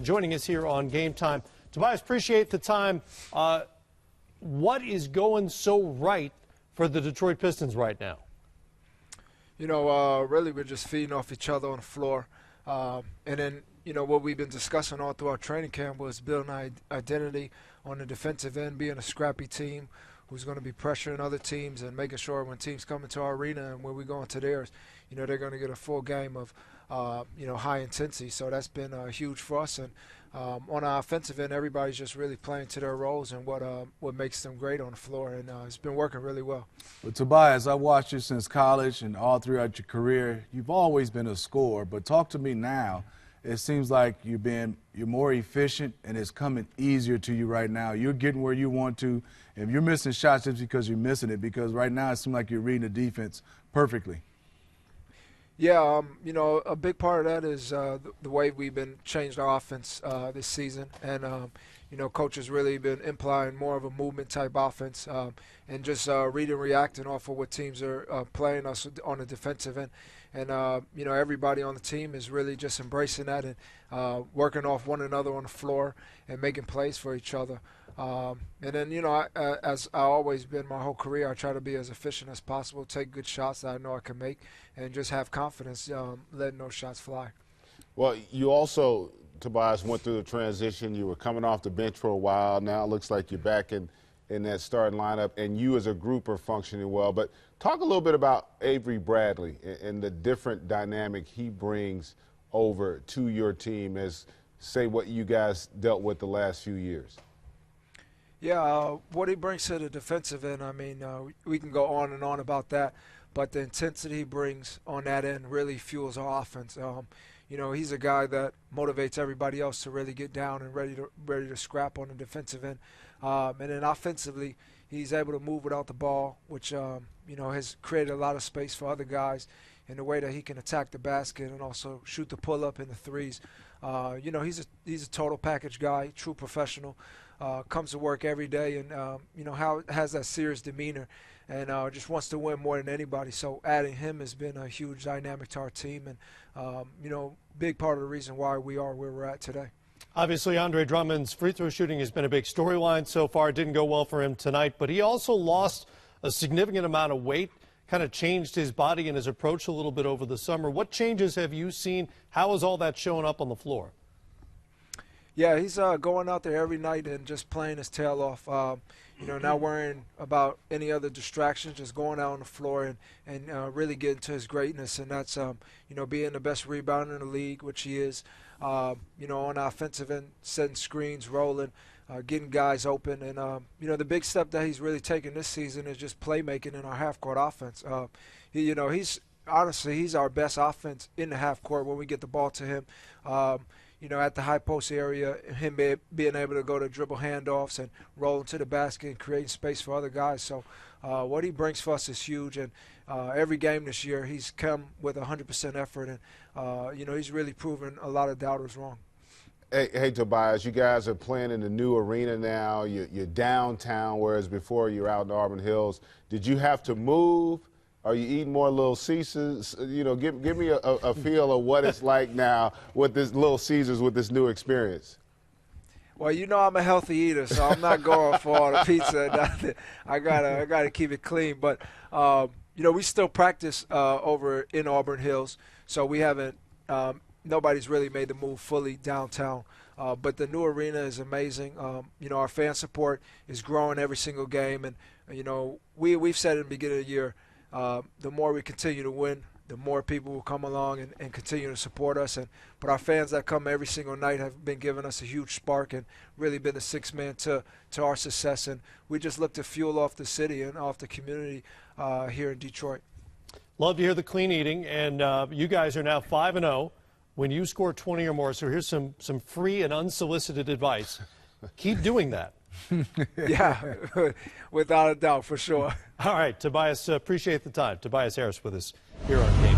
joining us here on Game Time. Tobias, appreciate the time. What is going so right for the Detroit Pistons right now? You know, really we're just feeding off each other on the floor. And then, you know, what we've been discussing all through our training camp was building our identity on the defensive end, being a scrappy team who's going to be pressuring other teams and making sure when teams come into our arena and when we go into theirs, you know, they're going to get a full game of, you know, high intensity. So that's been huge for us. And on our offensive end, everybody's just really playing to their roles and what makes them great on the floor. And it's been working really well. Well, Tobias, I've watched you since college and all throughout your career. You've always been a scorer, but talk to me now. It seems like you're more efficient, and it's coming easier to you right now. You're getting where you want to. If you're missing shots, it's because you're missing it, because right now it seems like you're reading the defense perfectly. Yeah, you know, a big part of that is the way we've been changed our offense this season. And, you know, Coach has really been implying more of a movement-type offense and just reading and reacting off of what teams are playing us on the defensive end. And, you know, everybody on the team is really just embracing that and working off one another on the floor and making plays for each other. And then, you know, as I've always been my whole career, I try to be as efficient as possible, take good shots that I know I can make, and just have confidence letting those shots fly. Well, you also, Tobias, went through the transition. You were coming off the bench for a while. Now it looks like you're back in that starting lineup, and you as a group are functioning well. But talk a little bit about Avery Bradley and the different dynamic he brings over to your team as, say, what you guys dealt with the last few years. Yeah, what he brings to the defensive end, I mean, we can go on and on about that, but the intensity he brings on that end really fuels our offense. You know, he's a guy that motivates everybody else to really get down and ready to scrap on the defensive end. And then offensively, he's able to move without the ball, which, you know, has created a lot of space for other guys in the way that he can attack the basket and also shoot the pull-up and the threes. You know, he's a total package guy, true professional. Comes to work every day and, you know, has that serious demeanor and just wants to win more than anybody. So adding him has been a huge dynamic to our team and, you know, big part of the reason why we are where we're at today. Obviously, Andre Drummond's free throw shooting has been a big storyline so far. It didn't go well for him tonight, but he also lost a significant amount of weight, kind of changed his body and his approach a little bit over the summer. What changes have you seen? How is all that showing up on the floor? Yeah, he's going out there every night and just playing his tail off. You know, not worrying about any other distractions, just going out on the floor and really getting to his greatness. And that's, you know, being the best rebounder in the league, which he is. You know, on the offensive end, setting screens, rolling, getting guys open. And, you know, the big step that he's really taken this season is just playmaking in our half-court offense. You know, honestly, he's our best offense in the half-court when we get the ball to him. You know, at the high post area, him being able to go to dribble handoffs and roll into the basket and create space for other guys. So what he brings for us is huge. And every game this year, he's come with 100% effort. And, you know, he's really proven a lot of doubters wrong. Hey, Tobias, you guys are playing in the new arena now. You're downtown, whereas before you're out in Auburn Hills. Did you have to move? Are you eating more Little Caesars? You know, give me a feel of what it's like now with this Little Caesars with this new experience. Well, you know I'm a healthy eater, so I'm not going for all the pizza and nothing. I gotta keep it clean. But you know, we still practice over in Auburn Hills, so we haven't. Nobody's really made the move fully downtown. But the new arena is amazing. You know, our fan support is growing every single game, and you know, we've said at the beginning of the year. The more we continue to win, the more people will come along and continue to support us. But our fans that come every single night have been giving us a huge spark and really been the sixth man to our success. And we just look to fuel off the city and off the community here in Detroit. Love to hear the clean eating. And you guys are now 5-0 when you score 20 or more. So here's some free and unsolicited advice. Keep doing that. Yeah, without a doubt, for sure. All right, Tobias, appreciate the time. Tobias Harris with us here on Game.